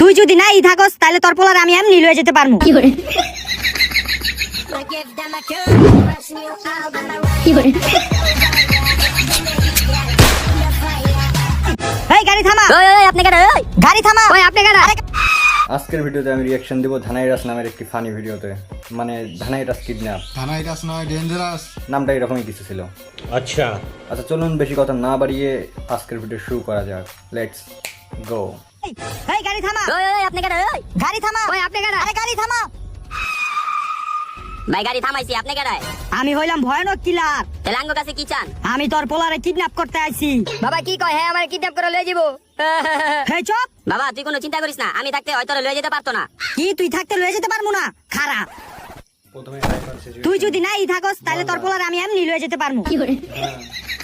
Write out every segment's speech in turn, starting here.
তুই যদি নাই থাকস তাহলে তোর পোলার আমি এমনি লয়ে যেতে পারমু। এই গাড়ি থামা। ওই ওই আপনি কেডা? ওই গাড়ি থামা। ওই আপনি কেডা? আজকের ভিডিওতে আমি রিয়াকশন দিব ধানাইরাস নামের একটি ফানি ভিডিওতে। মানে ধানাইরাস কিডন্যাপ, ধানাইরাস নয় ডেঞ্জারাস নামটা এরকমই কিছু ছিল। আচ্ছা আচ্ছা চলুন বেশি কথা না বাড়িয়ে আজকের ভিডিও শুরু করা যাক। Let's go. এই গাড়ি থামা। ওই ওই আপনি কেডা? ওই গাড়ি থামা। ওই আপনি কেডা? আরে গাড়ি থামা। ভাই গাড়ি থামাইছি, আপনি কেডা? আমি হইলাম ভয়ানক কিলার। তাহলে আঙ্গ কাছে কি চান? আমি তোর পোলারে কিডন্যাপ করতে আইছি। বাবা কি কয়? হ্যাঁ আমার কিডন্যাপ করে লয়ে যাবো। হেই চুপ। বাবা তুই কোনো চিন্তা করিস না, আমি থাকতে হয়তো লয়ে যেতে পারতো না। কি তুই থাকতে লয়ে যেতে পারমু না? খারা। প্রথমে হাইপার সিচুয়েশন। তুই যদি নাই থাকস তাহলে তোর পোলারে আমি এমনি লয়ে যেতে পারমু। হ্যাঁ,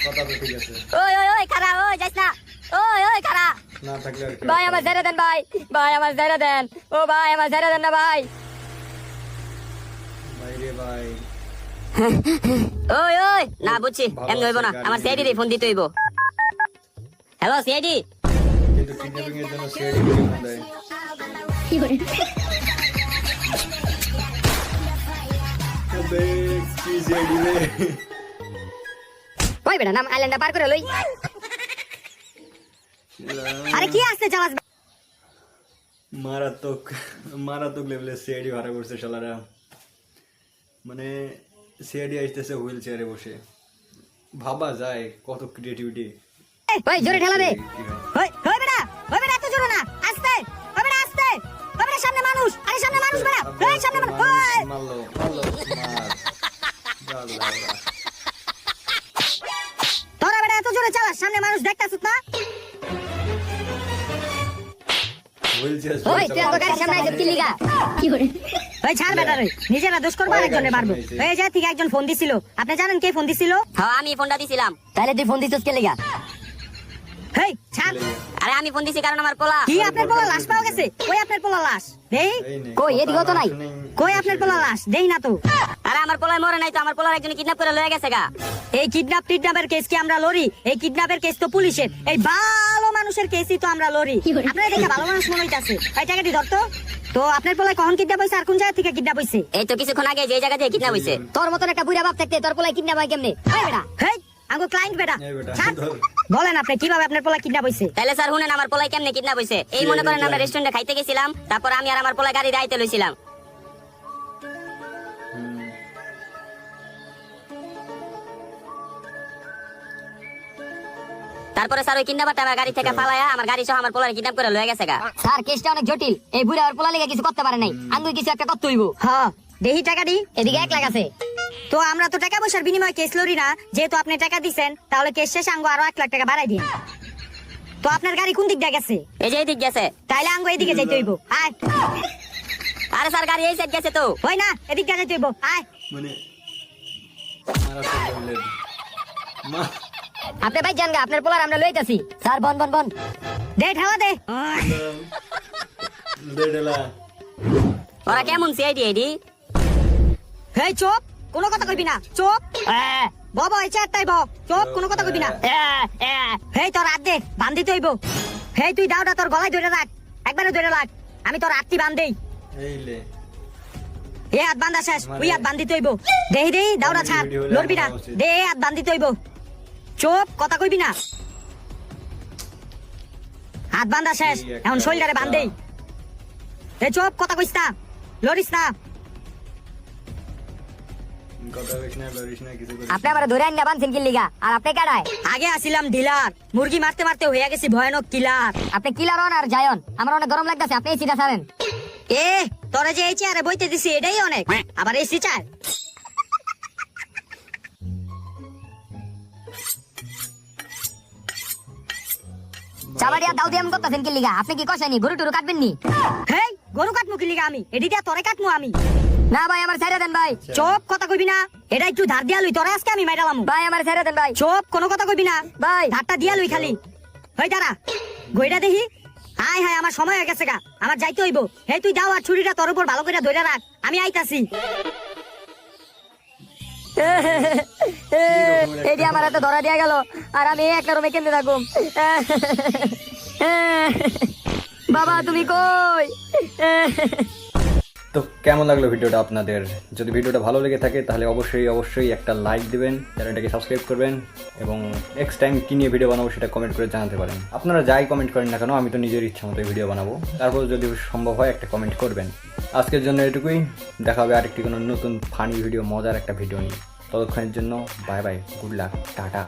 কথা তো ঠিক আছে। ওই ওই ওই খারা, ওই যাইস না। ওই ওই খারা। না থাকলে আর কি। ভাই আমার ছেড়ে দেন ভাই। ভাই আমার ছেড়ে দেন। ও ভাই আমার ছেড়ে দেন না ভাই। ভাই রে ভাই। ওই ওই না বুঝছি, ভালো এমনি হইব না, আছে, আমার গাড়ি সিআইডি দিয়ে ফোন দিতে হইব। Hello CID. কিন্তু কিডন্যাপিং এর জন্য সিআইডি কে ফোন দেয়? আবে কি সিআইডি রে? ওই বেটা নাম আইল্যান্ডটা পার করে লই। আরে কি আসছে চালাস? মারাত্মক মারাত্মক লেভেলের সিআইডি ভাড়া করছে শালারা। মানে সিআইডি আসতেছে হুইল চেয়ারে বসে। ভাবা যায় কত ক্রিয়েটিভিটি। ওই জোরে ঠেলা দে। ওই ওই বেটা, ওই বেটা এত জোরে না, আস্তে। ওই বেটা আস্তে। ওই বেটা সামনে মানুষ, আরে সামনে মানুষ বেটা। এই সামনে মানুষ। ওই মারলো মারলো মার দাঁড়া। তোরা বেটা এত জোরে চালাস, সামনে মানুষ দেখতাছিস না? হুইল চেয়ার ওই তুই আমার গাড়ির সামনে আইছিস কি লিগা? ওই ছাড় বেটা রে, নিজেরা দোষ করবা আরেকজনে মারবো। এই যে ঠিক একজন ফোন দিছিল, আপনি জানেন কে ফোন দিছিল? হ্যাঁ আমি ফোনটা দিছিলাম। তাহলে তুই ফোন দিছিস কে লিগা? হেই ছাড়। আরে আমি ফোন দিছি কারণ আমার পোলা। কি আপনার পোলা লাশ পাওয়া গেছে? কই আপনার পোলা লাশ? দেই। কই এদিকে তো নাই। কই আপনার পোলা লাশ? দেই না তো। আরে আমার পোলাই মরে নাই তো, আমার পোলার একজন কিডন্যাপ করে লয়ে গেছে গা। এই কিডন্যাপের কেস কি আমরা লরি? এই কিডন্যাপের কেস তো পুলিশের। এই ভালো মানুষের কেসই তো আমরা লরি। আপনারা দেখে ভালো মানুষ মনে হইতাছে। এই টাকাটি ধরতো। তো আপনার পোলা কখন কিডন্যাপ হইছে আর কোন জায়গা থেকে কিডন্যাপ হইছে? এই তো কিছুক্ষণ আগে যে জায়গা থেকে কিডন্যাপ হইছে। তোর মতন একটা বুড়া বাপ থাকতে তোর পোলাই কিডন্যাপ হয় কেমনে? এই বেটা হেই আমগো ক্লায়েন্ট বেটা। এই বেটা, ছাড়। ধর। বলেন আপনি কিভাবে আপনার পোলা কিডন্যাপ হইছে? তাহলে স্যার শুনেন আমার পোলাই কেমনে কিডন্যাপ হইছে। এই মনে করেন আমরা রেস্টুরেন্টে খাইতে গেছিলাম, তারপর আমি আর আমার পোলা গাড়ি রাইতে লইছিলাম। তারপরে স্যার ওই কিডন্যাপারটা আমার গাড়ি থেকে পালায়া আমার গাড়ি সহ আমার পোলারে কিডন্যাপ করে লয়ে গেছে গা। স্যার কেসটা অনেক জটিল, এই বুড়া আর পোলা লেগে কিছু করতে পারে নাই, আঙ্গুই কিছু একটা করতে হইব। হ্যাঁ দেহি টাকাটি। এদিকে 1 লাখ আছে। তো আমরা তো টাকা পয়সার বিনিময়ে কেস লরি না, যেহেতু আপনি টাকা দিছেন তাহলে কেস শেষে আঙ্গো আরো 1 লাখ টাকা বাড়াই দিন। তো আপনার গাড়ি কোন দিক দিয়ে গেছে? এই যে এদিক গেছে। তাইলে আঙ্গো এদিকে যাইতে হইব। আয়। আরে স্যার গাড়ি এই সাইড গেছে তো। ওই না এদিক দিয়ে যাইতে হইব। আয়। মানে মারাত্মক লেভেলের মা আপনি ভাই জান গা, আপনার পোলার আমরা লইতাছি। স্যার বন বন বন। দে ঠেলা দে। দেড়লা ওরা কেমন সিআইডি আইডি? হেই চুপ, কোনো কথা কইবি না। চুপ। বাবা এই চারটাই ব। চুপ, কোনো কথা কইবি না। হেই তোর হাত দে, বান দিতে হইব। হেই তুই দাওটা তোর গলায় ধরে রাখ, একবারে ধরে রাখ। আমি তোর হাতটি বান দেই। এইলে এ হাত বান্ধা শেষ, ওই হাত বান দিতে হইব। দেহি দেহি দাওটা ছাড়, লড়বি না। দে এ হাত বান দিতে হইব। চুপ, কথা কইবি না। হাত বান্ধা শেষ, এখন শরীরটারে বান দেই। এ চুপ, কথা কইস না, লড়িস না। কথা কইস না লরিস না কিছু করিস আপনি আমার ধরে আইনা বানছেন কি লিগা? আর আপনি কাড়ায়? আগে আসিলাম ডিলার, মুরগি মারতে মারতে হইয়া গেছি ভয়ানক কিলার। আপনি কিলার হন আর যায়ন, আমার অনেক গরম লাগতেছে, আপনি সিধা ছাড়েন। এ তোরে যে এই চেয়ারে বইতে দিছি এটাই অনেক, আবার এসি চায়। চাবাড়িয়া দাও দিয়ে এমন করতেছেন কি লিগা? আপনি কি কষাইনি গরু টুরু কাটবেন নি? হেই গরু কাটমু কি লিগা আমি? এডি দিয়া তোরে কাটমু আমি। না ভাই আমার ছেড়ে দেন ভাই। চুপ, কথা কইবি না। এটা একটু ধার দিয়া লই, তোরে আজকে আমি মাইরালাম। ভাই আমার ছেড়ে দেন ভাই। চুপ, কোনো কথা কইবি না। ভাই ধারটা দিয়া লই খালি। হই দাঁড়া, গইরা দেখি। হাই হাই আমার সময় হয়ে গেছে গা, আমার যাইতে হইব। হেই তুই দাও আর ছুরিটা তোর উপর ভালো করে ধরে রাখ, আমি আইতাছি। এটি আমার হাতে ধরা দিয়া গেল, আর আমি একটা রুমে কেমনে থাকুম? বাবা তুমি কই? তো কেমন লাগলো ভিডিওটা আপনাদের? যদি ভিডিওটা ভালো লেগে থাকে তাহলে অবশ্যই একটা লাইক দিবেন, চ্যানেলটাকে সাবস্ক্রাইব করবেন এবং নেক্সট টাইম কী নিয়ে ভিডিও বানাবো সেটা কমেন্ট করে জানাতে পারেন। আপনারা যাই কমেন্ট করেন না কেন, আমি তো নিজের ইচ্ছা মতো ভিডিও বানাবো, তারপর যদি সম্ভব হয় একটা কমেন্ট করবেন। আজকের জন্য এটুকুই, দেখা হবে আরেকটি কোনো নতুন ফানি ভিডিও, মজার একটা ভিডিও নিয়ে। ততক্ষণের জন্য bye bye, good luck, tata.